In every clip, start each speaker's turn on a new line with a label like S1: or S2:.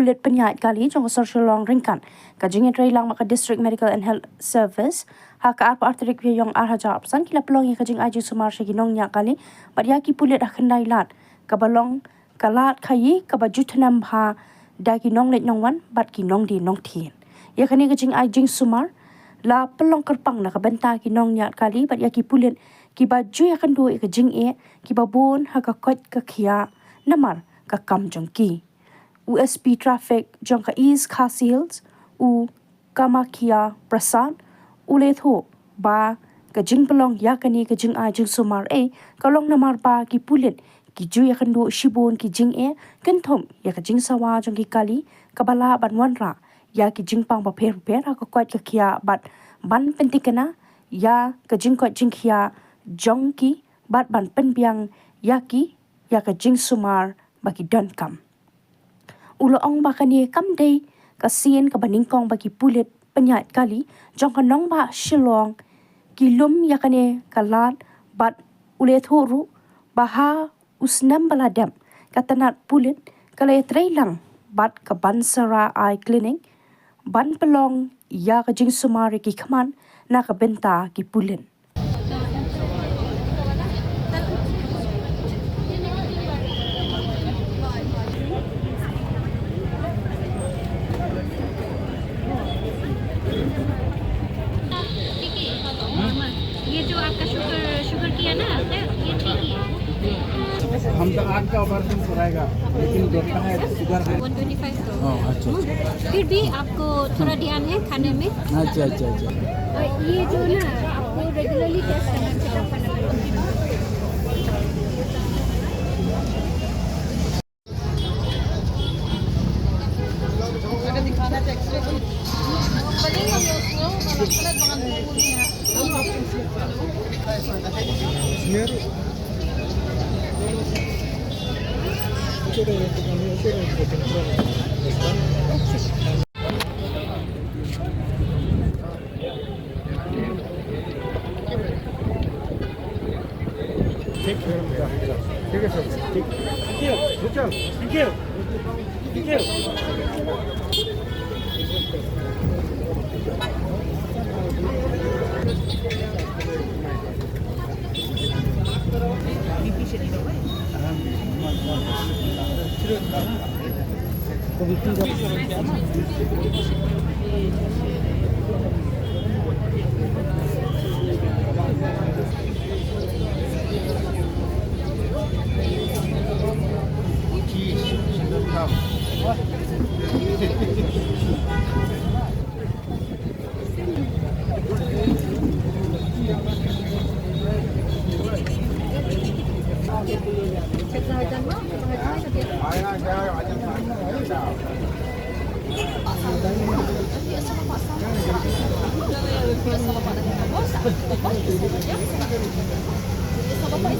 S1: pulit penyait kali jong social long ringkan ka jing trai lang maka district medical and health service ha ka apa arterik ye yong arhaja opsan kila pelong ye ka jing aju sumar shi ginong nya kali pat ya ki pulit akhandai lat ka balong kalat khayi ka baju thanam ha da ki nong let nong wan bat ki nong di nong thien ye khani ka jing ajing sumar la pelong kerpang na ka benta ki nong nya kali bat ya ki pulit ki baju ya kan do ka jing e ki babon ha ka kot ka khia namar ka kam jong ki USP traffic jong ka East Khasi Hills u Kamakhia Prasad uletho ba ka jing pelong ya kani ka jing a jing sumar e kalong namar ba ki pulit ki ju ya kando shibon ki jing e kenthom ya ka jing sawa jong ki kali kabala banwan ra ya ki jing pang ba pher ha ka kwat ka khia bat ban pentikana ya ka jing kwat jing khia jong ki bat ban pen biang ya ka jing sumar ba ki don kam ulo ong ba kani kam day ka sien ka baning kong ba ki pulit penyat kali jong ka nong ba shilong ki lum ya kani kalat bat ule thoru baha usnam baladam katanat pulit kale trailang bat ka bansara eye clinic ban pelong ya ka jing sumari ki khaman na ka benta ki pulit
S2: ये जो आपका sugar किया ना ये ठीक ही है
S3: हम तो आज का ऑपरेशन कराएगा लेकिन देखता है शुगर है
S2: 125 तो
S3: अच्छा
S2: फिर भी आपको थोड़ा ध्यान है खाने में
S3: अच्छा अच्छा अच्छा
S2: और ये जो ना आपको रेगुलरली टेस्ट करना चेकअप करना पड़ेगा
S3: ठीक है सर ठीक thank you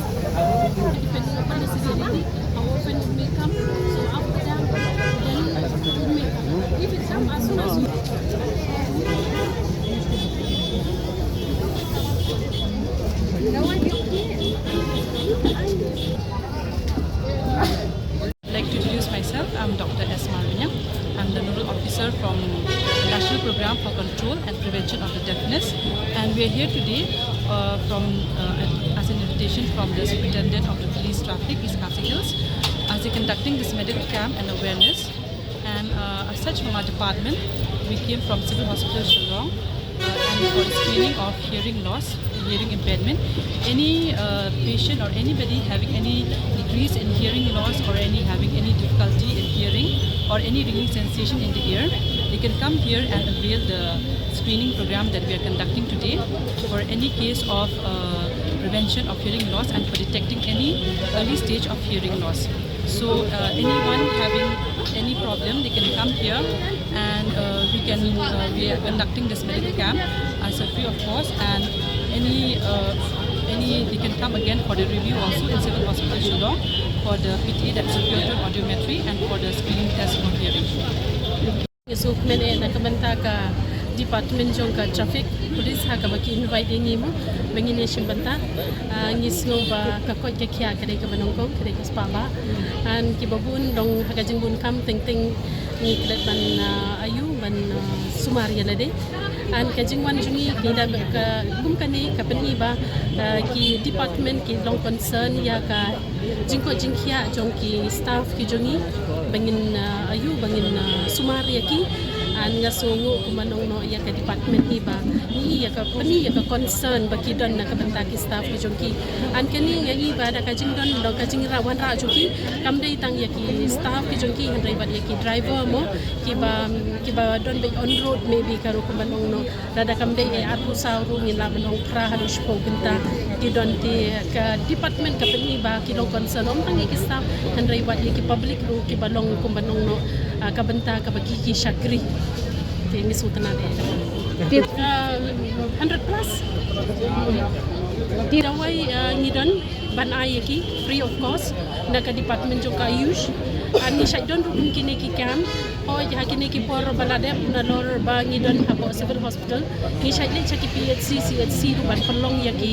S4: Depending upon the severity, how often it may come. So after that, then it may come. If it comes as soon as I'd like to introduce myself. I'm Dr. S. Marinya. I'm the Nodal Officer from the National Program for Control and Prevention of the Deafness. And we are here today as an invitation from the Superintendent of the Police Traffic, East Khasi Hills, as they're conducting this medical camp and awareness. And as such, from our department, we came from Civil Hospital Shillong and for screening of hearing loss, hearing impairment. Any patient or anybody having any decrease in hearing loss or having any difficulty in hearing or any ringing sensation in the ear, they can come here and avail the screening program that we are conducting today for any case of prevention of hearing loss and for detecting any early stage of hearing loss. So anyone having any problem, they can come here and we are conducting this medical camp as a free of cost, and they can come again for the review also in Civil Hospital Shillong for the PTA, that's Superior Audiometry, and for the screening test for hearing.
S5: So, nakabanta ka
S4: department jong ka traffic police ha ka baki invite ngi mo bangi ne shimbanta ngi snow ba ka ko ka kya ka dei ka banong ko ka dei ka spa ba an ki babun dong ha ka jing bun kam ting ting ni klet ban ayu ban sumaria la de an ka jing wan jungi ki da ka kum ka ni ka pen ni ba ki department ki long concern ya ka jing ko jing kya jong ki staff ki jongi bangin ayu bangin sumaria ki an nga sungo kumanong no ya ka department ni ba ni ya ka pani ya ka concern baki don na ka banta ki staff ki jongki an kani nga ni ba da ka jing don do ka jing ra wan ra jongki kam dei tang ya ki staff ki jongki han dai ba ya ki driver mo ki ba don be on road maybe ka ro kumanong no da kam dei e atu sa ru ni la manong kra halu spo benta ki don ti ka department ka pani ba ki long concern om tang ki staff han dai ba ya ki public ru ki ba long kumanong no ka banta ka bagi ki shakri ini sultan ada 100 plus di rawai ngidon ban ayaki free of cost naka department jo ka use ani shaidon rukun kini ki kam ho ja kini ki por balade na lor ba ngidon habo civil hospital ni shaidle chaki PHC CHC ru ban pelong yaki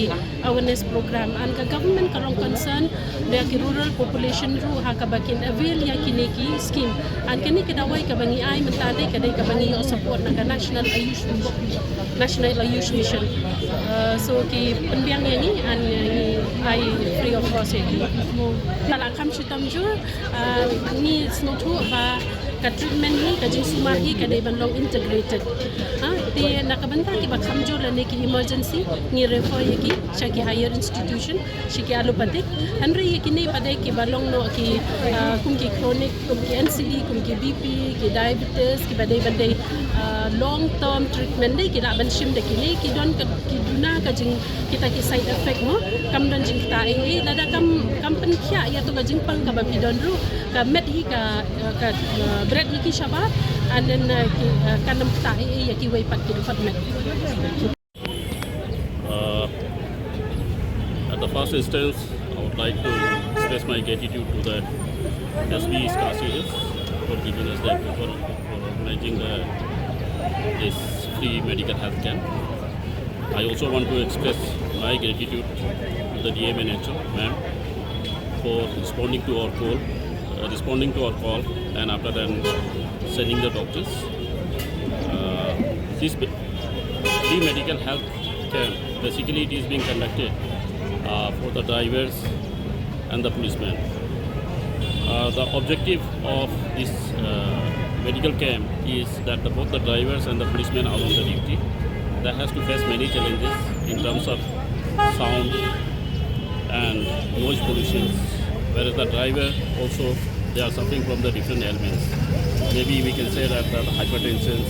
S4: awareness program an ka government ka long concern de ki rural population ru ha ka bakin avail yakini ki scheme an kini ka dawai ka bangi ai mentade ka dai ka bangi o support na ka national ayush mission so ki penbiang yang ni an ai free of cost yaki tala kam chutam ju ni snotu ba ka treatment ni ka jing sumahi ka dai ban long integrated ti nakabanta ki ba kamjo la ne ki emergency ni refer yaki shaki higher institution shiki allopathic hanre yaki ne padai ki balong no ki kum ki chronic kum ki NCD kum ki BP ki diabetes ki badai bandai long term treatment dai ki la ban shim de ki ne ki don ka ki duna ka jing kita ki side effect mo kam don jing ta ai lada kam pen kya ya to ka jing pang ka ba pidon ru ka med hi ka bread ni ki shabat and then kanam ta ai ya ki wai pat ki fat med
S5: at the first instance I would like to express my gratitude to the SB Skasius for giving us the approval for organizing this free medical health camp. I also want to express my gratitude to the DMNHO ma'am for responding to our call, and after then sending the doctors. This free medical health camp, basically it is being conducted for the drivers and the policemen. The objective of this medical camp is that both the drivers and the policemen are on the duty. They have to face many challenges in terms of sound and noise pollution, whereas the driver also they are suffering from the different ailments. Maybe we can say that the hypertension,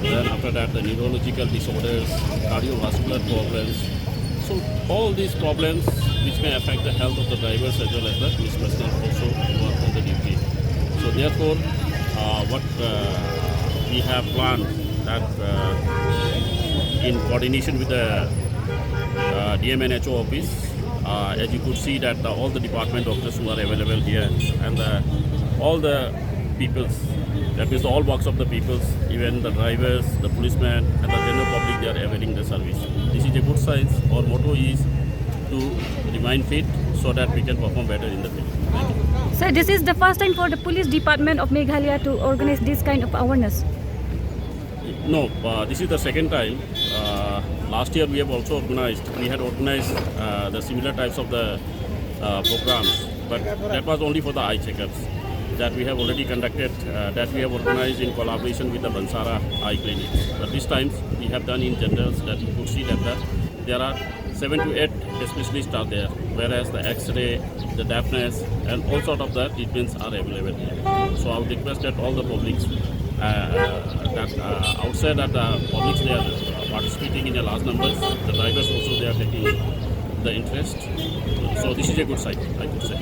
S5: then after that the neurological disorders, cardiovascular problems. So all these problems which may affect the health of the drivers as well as the police personnel also who are on the duty. So therefore, what we have planned that in coordination with the DMNHO office, as you could see that all the department doctors who are available here and all the peoples, that means all walks of the peoples, even the drivers, the policemen and the general public, they are availing the service. This is a good sign. Our motto is to remain fit so that we can perform better in the field. Thank you.
S6: So this is the first time for the police department of Meghalaya to organize this kind of awareness?
S5: No, this is the second time. Last year we had organized the similar types of the programs, but that was only for the eye checkups that we have already conducted, that we have organized in collaboration with the Bansara Eye Clinic. But this time we have done in general that you could see that there are 7 to 8 specialists are there, whereas the X-ray, the deafness and all sort of the treatments are available here. So I would request that all the publics outside that the publics they are participating in a large numbers. The drivers also they are taking the interest. So this is a good sign, I could say.